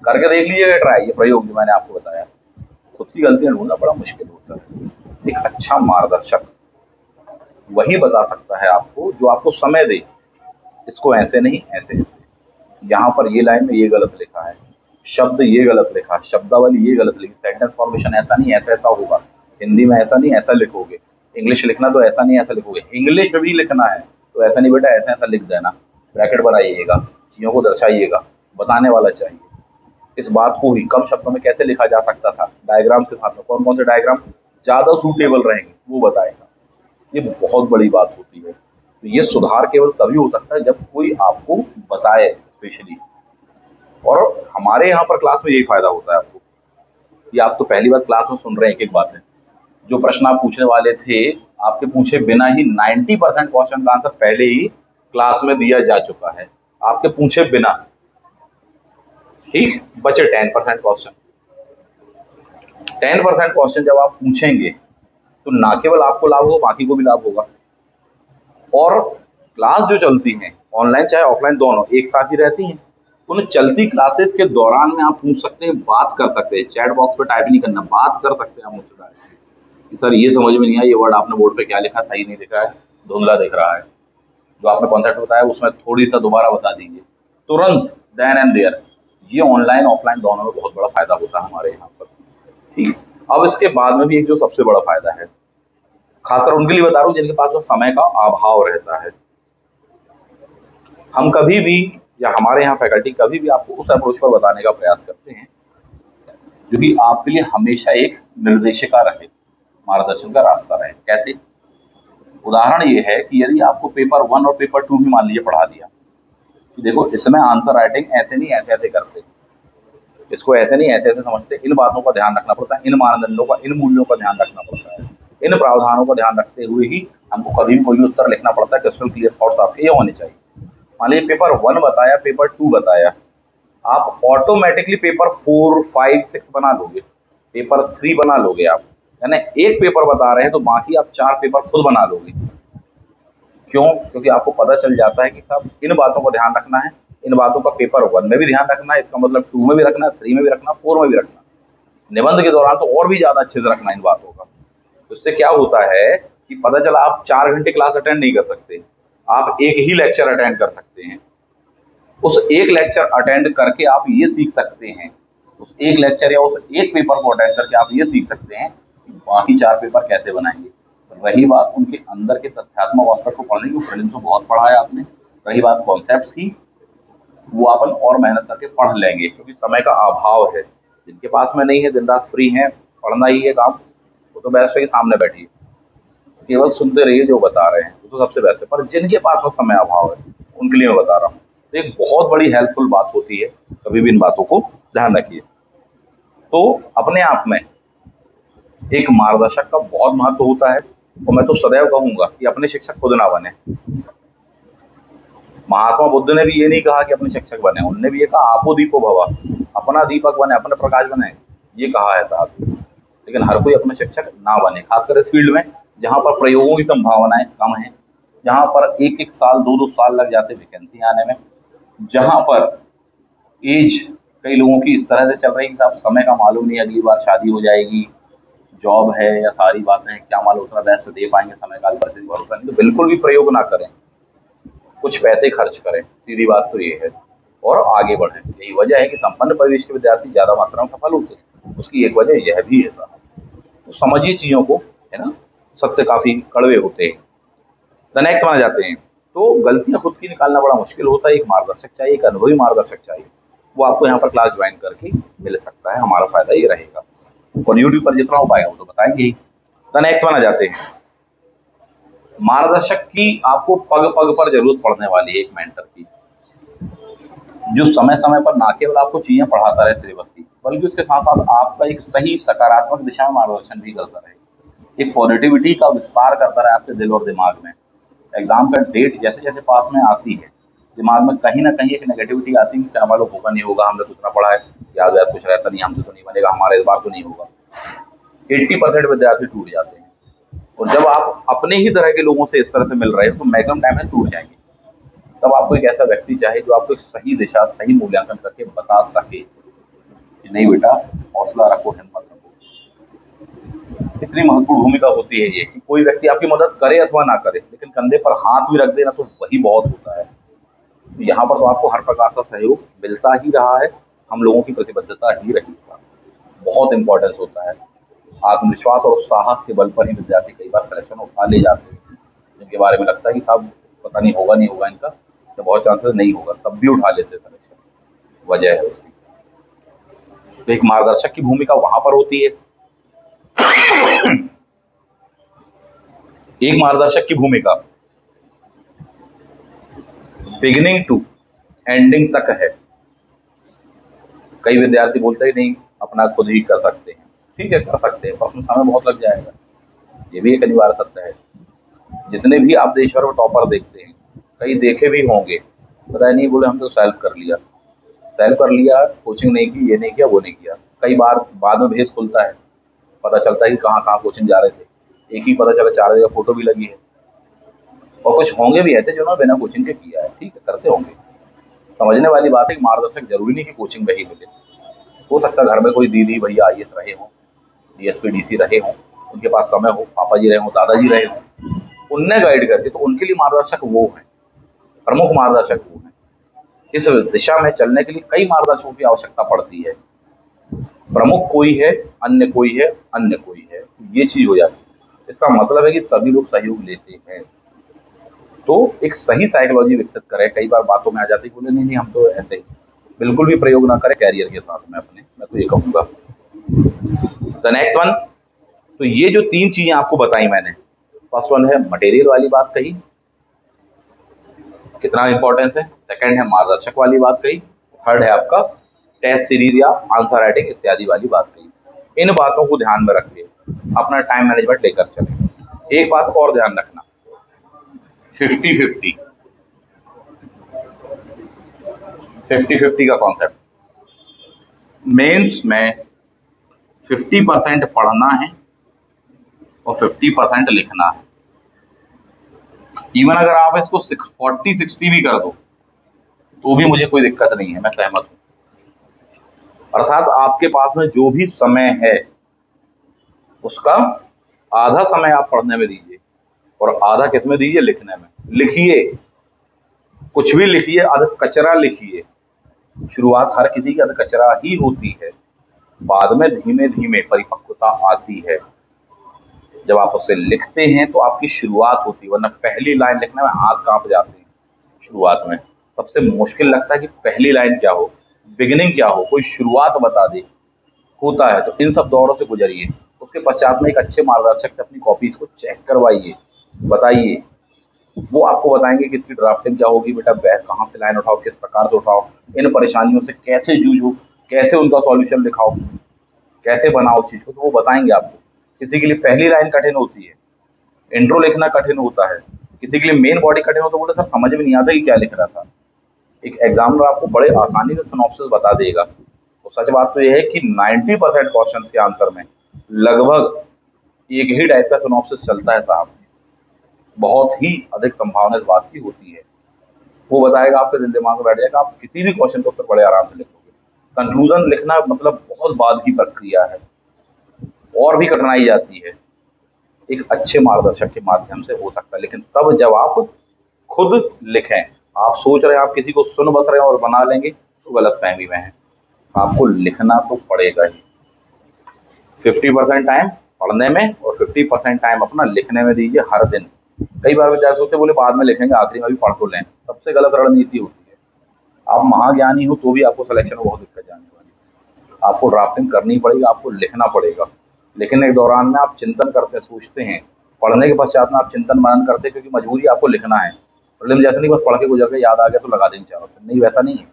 S1: करके देख लीजिएगा ट्राई, ये प्रयोग जो मैंने आपको बताया। खुद की गलतियां ढूंढना बड़ा मुश्किल होता है। एक अच्छा मार्गदर्शक वही बता सकता है आपको जो आपको समय दे, इसको ऐसे नहीं ऐसे ऐसे, यहाँ पर ये लाइन में ये गलत लिखा है, शब्द ये गलत लिखा, शब्दावली ये गलत लिखी, सेंटेंस फॉर्मेशन ऐसा नहीं ऐसा ऐसा होगा, हिंदी में ऐसा नहीं ऐसा लिखोगे, इंग्लिश लिखना तो ऐसा नहीं ऐसा लिखोगे, इंग्लिश में भी लिखना है तो ऐसा नहीं बेटा ऐसा ऐसा लिख देना, ब्रैकेट बनाइएगा, चीज़ों को दर्शाइएगा, बताने वाला चाहिए। इस बात को ही कम शब्दों में कैसे लिखा जा सकता था, डायग्राम के साथ में कौन कौन से डायग्राम ज़्यादा सूटेबल रहेंगे वो बताएगा। ये बहुत बड़ी बात होती है। तो ये सुधार केवल तभी हो सकता है जब कोई आपको बताए स्पेशली। और हमारे यहाँ पर क्लास में यही फायदा होता है आपको कि आप तो पहली बार क्लास में सुन रहे हैं एक एक बातें। जो प्रश्न आप पूछने वाले थे आपके पूछे बिना ही 90% क्वेश्चन का आंसर पहले ही क्लास में दिया जा चुका है, आपके पूछे बिना। ठीक, बचे 10% क्वेश्चन। 10% क्वेश्चन जब आप पूछेंगे तो ना केवल आपको लाभ होगा, बाकी को भी लाभ होगा। और क्लास जो चलती हैं ऑनलाइन चाहे ऑफलाइन दोनों एक साथ ही रहती हैं, उन चलती क्लासेस के दौरान में आप पूछ सकते हैं, बात कर सकते हैं, चैट बॉक्स पे टाइप नहीं करना, बात कर सकते हैं आप मुझसे डायरेक्टली कि सर ये समझ में नहीं आया, ये वर्ड आपने बोर्ड पे क्या लिखा, सही नहीं दिख रहा है, धुंधला दिख रहा है, जो आपने कॉन्सेप्ट बताया उसमें थोड़ी सा दोबारा बता दीजिए, तुरंत देन एंड देयर। ये ऑनलाइन ऑफलाइन दोनों में बहुत बड़ा फायदा होता है हमारे यहाँ पर। ठीक, अब इसके बाद में भी एक जो सबसे बड़ा फायदा है, खासकर उनके लिए बता रहा हूँ जिनके पास में समय का अभाव रहता है। हम कभी भी या हमारे यहाँ फैकल्टी कभी भी आपको उस अप्रोच पर बताने का प्रयास करते हैं जो कि आपके लिए हमेशा एक निर्देशिका रहे, मार्गदर्शन का रास्ता रहे। कैसे? उदाहरण ये है कि यदि आपको पेपर 1 और पेपर 2 भी मान लीजिए पढ़ा दिया कि देखो इसमें आंसर राइटिंग ऐसे नहीं ऐसे ऐसे करते, इसको ऐसे नहीं ऐसे ऐसे समझते, इन बातों का ध्यान रखना पड़ता है, इन मानदंडों का, इन मूल्यों का ध्यान रखना पड़ता है, इन प्रावधानों का ध्यान रखते हुए ही हमको कभी भी कोई उत्तर लिखना पड़ता है। क्रिस्टल क्लियर थॉट्स आपके ये होने चाहिए। मान लीजिए पेपर 1 बताया, पेपर 2 बताया, आप ऑटोमेटिकली पेपर 4, 5, 6 बना लोगे, पेपर 3 बना लोगे आप। यानी एक पेपर बता रहे हैं तो बाकी आप 4 पेपर खुद बना लोगे। क्यों? क्योंकि आपको पता चल जाता है कि साहब इन बातों का ध्यान रखना है, इन बातों का पेपर 1 में भी ध्यान रखना है, इसका मतलब 2 में भी रखना है, 3 में भी रखना, 4 में भी रखना, निबंध के दौरान तो और भी ज्यादा अच्छे से रखना इन बातों का। तो इससे क्या होता है कि पता चला आप 4 घंटे क्लास अटेंड नहीं कर सकते, आप एक ही लेक्चर अटेंड कर सकते हैं। उस एक लेक्चर अटेंड करके आप ये सीख सकते हैं, उस एक लेक्चर या उस एक पेपर को अटेंड करके आप ये सीख सकते हैं कि बाकी 4 पेपर कैसे बनाएंगे। रही बात उनके अंदर के तथ्यात्मक एस्पेक्ट को पढ़ने की, प्रीलिम्स में बहुत पढ़ा है आपने। रही बात कॉन्सेप्ट्स की, वो अपन और मेहनत करके पढ़ लेंगे क्योंकि समय का अभाव है। जिनके पास में नहीं है, दिन रात फ्री है, पढ़ना ही है काम, वो तो बेस्ट है कि सामने बैठिए, केवल सुनते रहिए जो बता रहे हैं, वो तो सबसे बेस्ट है। पर जिनके पास में समय अभाव है उनके लिए मैं बता रहा हूँ, तो एक बहुत बड़ी हेल्पफुल बात होती है, कभी भी इन बातों को ध्यान रखिए। तो अपने आप में एक मार्गदर्शक का बहुत महत्व होता है। और मैं तो सदैव कहूंगा कि अपने शिक्षक खुद ना बने। महात्मा बुद्ध ने भी ये नहीं कहा कि अपने शिक्षक बने, उनने भी ये कहा आपो दीपो भवा, अपना दीपक बने, अपने प्रकाश बने, ये कहा है साहब। लेकिन हर कोई अपने शिक्षक ना बने, खासकर इस फील्ड में जहाँ पर प्रयोगों की संभावनाएं कम है, जहाँ पर एक एक साल 2-2 साल लग जाते वैकेंसी आने में, जहाँ पर एज कई लोगों की इस तरह से चल रही है कि साहब समय का मालूम नहीं, अगली बार शादी हो जाएगी, जॉब है या सारी बातें हैं, क्या मालूम उतना बेस्ट दे पाएंगे, समय काल पर से भरोसा नहीं। तो बिल्कुल भी प्रयोग ना करें, कुछ पैसे खर्च करें, सीधी बात तो ये है, और आगे बढ़ें। यही वजह है कि संपन्न परिवेश के विद्यार्थी ज्यादा मात्रा में सफल होते हैं। उसकी एक वजह यह भी है साहब। तो समझिए चीजों को, है ना, सत्य काफी कड़वे होते हैं। द नेक्स्ट बना जाते हैं। तो गलतियां खुद की निकालना बड़ा मुश्किल होता है, एक मार्गदर्शक चाहिए, एक अनुभवी मार्गदर्शक चाहिए। वो आपको यहाँ पर क्लास ज्वाइन करके मिल सकता है, हमारा फायदा ये रहेगा। और यूट्यूब पर जितना हो पाएगा वो तो बताएंगे ही। द नेक्स्ट बना जाते हैं। मार्गदर्शक की आपको पग पग पर जरूरत पड़ने वाली है, एक मेंटर की, जो समय समय पर ना केवल आपको चीजें पढ़ाता रहे सिलेबस की, बल्कि उसके साथ साथ आपका एक सही सकारात्मक दिशा में मार्गदर्शन भी करता रहे, एक पॉजिटिविटी का विस्तार करता रहे आपके दिल और दिमाग में। एग्जाम का डेट जैसे जैसे पास में आती है, दिमाग में कहीं ना कहीं एक नेगेटिविटी आती है कि क्या मालूम होगा नहीं होगा, हमने तो उतना पढ़ा है, याद याद कुछ रहता नहीं, हमसे तो नहीं बनेगा, हमारे इस बार तो नहीं होगा। 80% विद्यार्थी टूट जाते हैं। और जब आप अपने ही तरह के लोगों से इस तरह से मिल रहे हो तो मैक्सिमम टाइम में टूट जाएंगे। तब आपको एक ऐसा व्यक्ति चाहिए जो आपको एक सही दिशा, सही मूल्यांकन करके बता सके कि नहीं बेटा, हौसला रखो, हिम्मत रखो। इतनी महत्वपूर्ण भूमिका होती है ये कि कोई व्यक्ति आपकी मदद करे अथवा ना करे, लेकिन कंधे पर हाथ भी रख देना तो वही बहुत होता है। तो यहाँ पर तो आपको हर प्रकार का सहयोग मिलता ही रहा है, हम लोगों की प्रतिबद्धता ही रही, बहुत इंपॉर्टेंस होता है। आत्मविश्वास और साहस के बल पर ही विद्यार्थी कई बार सिलेक्शन उठा ले जाते हैं, जिनके बारे में लगता है कि साहब पता नहीं होगा नहीं होगा इनका, तो बहुत चांसेस नहीं होगा, तब भी उठा लेते हैं सिलेक्शन। वजह है उसकी। तो एक मार्गदर्शक की भूमिका वहां पर होती है। एक मार्गदर्शक की भूमिका बिगिनिंग टू एंडिंग तक है। कई विद्यार्थी बोलते हैं नहीं अपना खुद ही कर सकते हैं, ठीक है कर सकते हैं, पर उसमें समय बहुत लग जाएगा, ये भी एक अनिवार्य सत्य है। जितने भी आप देश भर में टॉपर देखते हैं, कई देखे भी होंगे, पता नहीं बोले हम तो सेल्फ कर लिया, सेल्फ कर लिया, कोचिंग नहीं की, ये नहीं किया, वो नहीं किया। कई बार बाद में भेद खुलता है, पता चलता है कि कहाँ कहाँ कोचिंग जा रहे थे, एक ही पता चला 4 जगह फोटो भी लगी है। और कुछ होंगे भी ऐसे जिन्होंने बिना कोचिंग के किया है, ठीक है करते होंगे। समझने वाली बात है कि मार्गदर्शक जरूरी नहीं कि कोचिंग में ही मिले, हो सकता है घर में कोई दीदी भैया आईएएस रहे हों, डीएसपी डीसी रहे हों, उनके पास समय हो, पापा जी रहे हों, दादाजी रहे हों, उनने गाइड करके, तो उनके लिए मार्गदर्शक वो हैं, प्रमुख मार्गदर्शक वो हैं। इस दिशा में चलने के लिए कई मार्गदर्शकों की आवश्यकता पड़ती है। प्रमुख कोई है, अन्य कोई है, अन्य कोई है, ये चीज हो जाती है। इसका मतलब है कि सभी लोग सहयोग लेते हैं। तो एक सही साइकोलॉजी विकसित करें। कई बार बातों में आ जाती है बोले नहीं नहीं हम तो ऐसे ही, बिल्कुल भी प्रयोग ना करें कैरियर के साथ में अपने, मैं तो ये कहूँगा। द नेक्स्ट वन, तो ये जो 3 चीजें आपको बताई मैंने, फर्स्ट वन है मटेरियल वाली बात कही, कितना इंपॉर्टेंस है। सेकंड है मार्गदर्शक वाली बात कही। थर्ड है आपका टेस्ट सीरीज या आंसर राइटिंग इत्यादि वाली बात कही। इन बातों को ध्यान में रख के अपना टाइम मैनेजमेंट लेकर चलें। एक बात और ध्यान रखना, 50-50, 50-50 का कॉन्सेप्ट। मेंस में 50% पढ़ना है और 50% लिखना है। इवन अगर आप इसको 40-60 भी कर दो तो भी मुझे कोई दिक्कत नहीं है, मैं सहमत हूँ। अर्थात आपके पास में जो भी समय है उसका आधा समय आप पढ़ने में दीजिए और आधा किस में दीजिए, लिखने में। लिखिए, कुछ भी लिखिए, अध कचरा लिखिए। शुरुआत हर किसी की अध कचरा ही होती है, बाद में धीमे धीमे परिपक्वता आती है। जब आप उसे लिखते हैं तो आपकी शुरुआत होती है, वरना पहली लाइन लिखने में हाथ कांप जाते हैं। शुरुआत में सबसे मुश्किल लगता है कि पहली लाइन क्या हो, बिगिनिंग क्या हो, कोई शुरुआत बता दे, होता है। तो इन सब दौरों से गुजरिए, उसके पश्चात में एक अच्छे मार्गदर्शक से अपनी कॉपीज को चेक करवाइए, बताइए, वो आपको बताएंगे कि इसकी ड्राफ्टिंग क्या होगी, बेटा बैक कहाँ से लाइन उठाओ, किस प्रकार से उठाओ, इन परेशानियों से कैसे जूझो, कैसे उनका सॉल्यूशन लिखाओ, कैसे बनाओ उस चीज को, तो वो बताएंगे आपको। किसी के लिए पहली लाइन कठिन होती है, इंट्रो लिखना कठिन होता है, किसी के लिए मेन बॉडी कठिन होता है, बोले सर समझ में नहीं आता कि क्या लिख रहा था। एक एग्जामिनर आपको बड़े आसानी से सिनॉप्सिस बता देगा। तो सच बात तो यह है कि 90% क्वेश्चंस के आंसर में लगभग एक ही टाइप का सिनॉप्सिस चलता है साहब, बहुत ही अधिक संभावना इस बात की होती है। वो बताएगा, आपके दिल दिमाग में बैठ जाएगा, आप किसी भी क्वेश्चन को उत्तर बड़े आराम से लिखोगे। कंक्लूजन लिखना मतलब बहुत बाद की प्रक्रिया है, और भी कठिनाई जाती है। एक अच्छे मार्गदर्शक के माध्यम से हो सकता है, लेकिन तब जब आप खुद लिखें। आप सोच रहे हैं आप किसी को सुन बस रहे हैं और बना लेंगे, तो गलत फहमी में है। आपको लिखना तो पड़ेगा ही। 50% टाइम पढ़ने में और 50% टाइम अपना लिखने में दीजिए हर दिन। कई बार विद्यार्थी होते बोले बाद में लिखेंगे, आखिरी में भी पढ़ तो लें। सबसे गलत रणनीति होती है। आप महाज्ञानी हो तो भी आपको सिलेक्शन में बहुत दिक्कत जाने वाली है। आपको ड्राफ्टिंग करनी पड़ेगी, आपको लिखना पड़ेगा। लिखने के दौरान में आप चिंतन करते हैं, सोचते हैं। पढ़ने के पश्चात में आप चिंतन मनन करते हैं, क्योंकि मजबूरी आपको लिखना है। प्रीलिम जैसे नहीं बस पढ़ के गुजर के याद आ गया तो लगा देंगे चारों तरफ, नहीं वैसा नहीं है।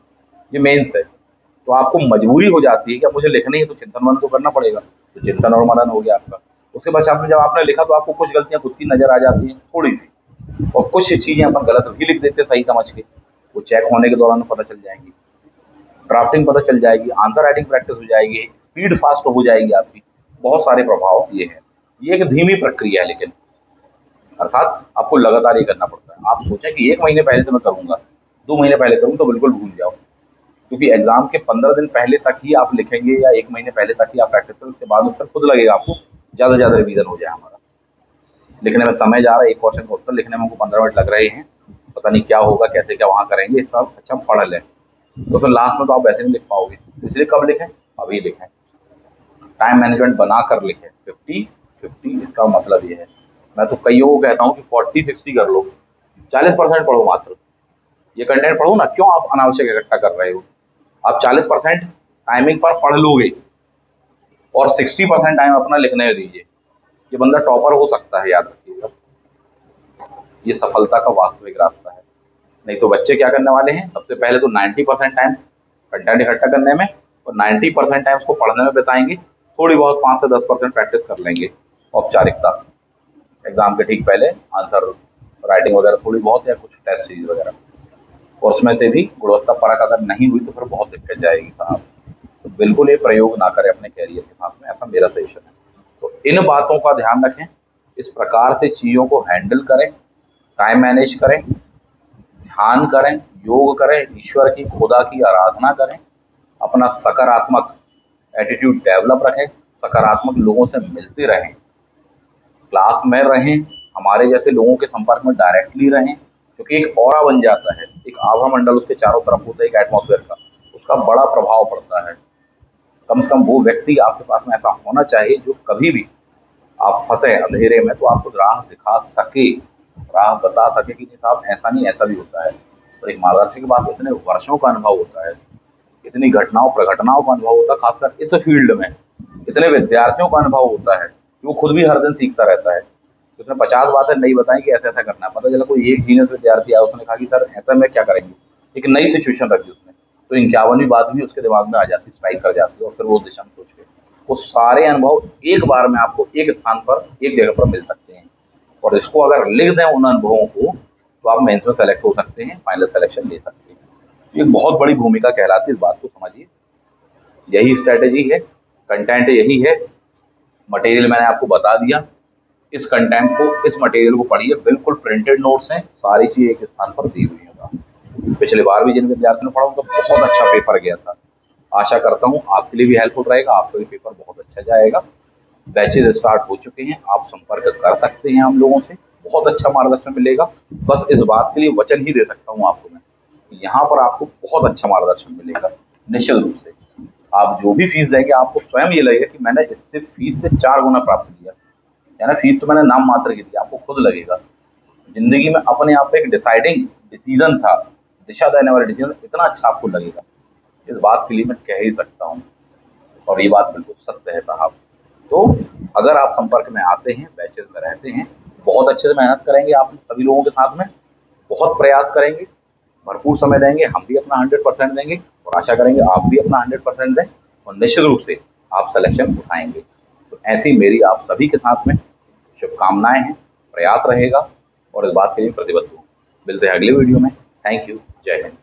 S1: ये मेंस है। तो आपको मजबूरी हो जाती है कि अब मुझे लिखनी है तो चिंतन मनन तो करना पड़ेगा। तो चिंतन और मनन हो गया आपका। उसके पश्चात में जब आपने लिखा तो आपको कुछ गलतियां खुद की नजर आ जाती हैं, थोड़ी सी, और कुछ चीजें अपन गलत भी लिख देते हैं सही समझ के। वो चेक होने के दौरान पता चल जाएंगी, ड्राफ्टिंग पता चल जाएगी, आंसर राइटिंग प्रैक्टिस हो जाएगी, स्पीड फास्ट हो जाएगी आपकी। बहुत सारे प्रभाव ये है। ये एक धीमी प्रक्रिया है, लेकिन अर्थात आपको लगातार ये करना पड़ता है। आप सोचें कि 1 महीने पहले से मैं करूंगा, 2 महीने पहले करूँ तो बिल्कुल भूल जाओ। क्योंकि एग्जाम के 15 दिन पहले तक ही आप लिखेंगे या 1 महीने पहले तक ही आप प्रैक्टिस करें, उसके बाद फिर खुद लगेगा आपको ज़्यादा से ज़्यादा रिवीजन हो जाए हमारा। लिखने में समय जा रहा है, एक क्वेश्चन का उत्तर लिखने में हमको 15 मिनट लग रहे हैं, पता नहीं क्या होगा, कैसे क्या वहाँ करेंगे, ये सब अच्छा हम पढ़ लें। तो फिर लास्ट में तो आप वैसे नहीं लिख पाओगे। तो इसलिए कब लिखें? अभी लिखें। टाइम मैनेजमेंट बना कर लिखें। 50-50 इसका मतलब ये है। मैं तो कईयों को कहता हूँ कि 40-60 कर लो, 40% पढ़ो मात्र। ये कंटेंट पढ़ो ना, क्यों आप अनावश्यक इकट्ठा कर रहे हो? आप 40% टाइमिंग पर पढ़ लोगे और 60% टाइम अपना लिखने में दीजिए। ये बंदा टॉपर हो सकता है, याद रखिएगा। ये सफलता का वास्तविक रास्ता है। नहीं तो बच्चे क्या करने वाले हैं, सबसे पहले तो 90% टाइम कंटेंट इकट्ठा करने में और 90% टाइम उसको पढ़ने में बिताएंगे। थोड़ी बहुत 5 से 10% प्रैक्टिस कर लेंगे, औपचारिकता, एग्जाम के ठीक पहले आंसर राइटिंग वगैरह थोड़ी बहुत, या कुछ टेस्ट सीरीज वगैरह। और उसमें से भी गुणवत्ता परख अगर नहीं हुई तो फिर बहुत दिक्कत जाएगी साहब। तो बिल्कुल ये प्रयोग ना करें अपने कैरियर के साथ में, ऐसा मेरा सजेशन है। तो इन बातों का ध्यान रखें, इस प्रकार से चीज़ों को हैंडल करें, टाइम मैनेज करें, ध्यान करें, योग करें, ईश्वर की, खुदा की आराधना करें, अपना सकारात्मक एटीट्यूड डेवलप रखें, सकारात्मक लोगों से मिलते रहें, क्लास में रहें, हमारे जैसे लोगों के संपर्क में डायरेक्टली रहें। क्योंकि एक ऑरा बन जाता है, एक आभा मंडल उसके चारों तरफ होता है, एक एटमॉस्फेयर का, उसका बड़ा प्रभाव पड़ता है। कम से कम वो व्यक्ति आपके पास में ऐसा होना चाहिए जो कभी भी आप फंसे अंधेरे में तो आपको राह दिखा सके, राह बता सके कि नहीं साहब ऐसा नहीं, ऐसा भी होता है। और एक मार्गदर्शक की बात, इतने वर्षों का अनुभव होता है, इतनी घटनाओं प्रघटनाओं का अनुभव होता है, खासकर इस फील्ड में इतने विद्यार्थियों का अनुभव होता है कि वो खुद भी हर दिन सीखता रहता है। उसने 50 बातें नहीं बताई कि ऐसा ऐसा करना है, पता चला कोई एक जीनियस विद्यार्थी आया, उसने कहा कि सर ऐसा में क्या करेंगे, एक नई सिचुएशन रख दी उसने, तो 51वीं बात भी उसके दिमाग में आ जाती, स्ट्राइक कर जाती है, और फिर वो दिशा में सोच के वो सारे अनुभव एक बार में आपको एक स्थान पर, एक जगह पर मिल सकते हैं। और इसको अगर लिख दें उन अनुभवों को, तो आप मेंस में सेलेक्ट हो सकते हैं, फाइनल सिलेक्शन ले सकते हैं। एक बहुत बड़ी भूमिका कहलाती है, इस बात को समझिए। यही स्ट्रेटेजी है, कंटेंट यही है, मटेरियल मैंने आपको बता दिया। इस कंटेंट को, इस मटेरियल को पढ़िए, बिल्कुल प्रिंटेड नोट्स हैं, सारी चीज़ एक स्थान पर दी हुई है। पिछली बार भी जिन विद्यार्थियों ने पढ़ा उनका बहुत अच्छा पेपर गया था। आशा करता हूँ आपके लिए भी हेल्पफुल रहेगा, आपका भी पेपर बहुत अच्छा जाएगा। बैचेज स्टार्ट हो चुके हैं, आप संपर्क कर सकते हैं हम लोगों से, बहुत अच्छा मार्गदर्शन मिलेगा। बस इस बात के लिए वचन ही दे सकता हूँ आपको मैं, यहाँ पर आपको बहुत अच्छा मार्गदर्शन मिलेगा निश्चित रूप से। आप जो भी फीस देंगे आपको स्वयं ये लगेगा कि मैंने इससे फीस से 4 गुना प्राप्त किया, यानी फीस तो मैंने नाम मात्र की दी, आपको खुद लगेगा। जिंदगी में अपने आप पे एक डिसाइडिंग डिसीजन था, दिशा देने वाला डिसीजन, इतना अच्छा आपको लगेगा, इस बात के लिए मैं कह ही सकता हूँ। और ये बात बिल्कुल सत्य है साहब। तो अगर आप संपर्क में आते हैं, बैचेज में रहते हैं, बहुत अच्छे से मेहनत करेंगे आप सभी लोगों के साथ में, बहुत प्रयास करेंगे, भरपूर समय देंगे, हम भी अपना 100% देंगे, और आशा करेंगे आप भी अपना 100% दें, और निश्चित रूप से आप सिलेक्शन उठाएंगे। तो ऐसी मेरी आप सभी के साथ में शुभकामनाएं हैं, प्रयास रहेगा, और इस बात के लिए प्रतिबद्ध हूँ। मिलते हैं अगले वीडियो में। Thank you. जय हिंद।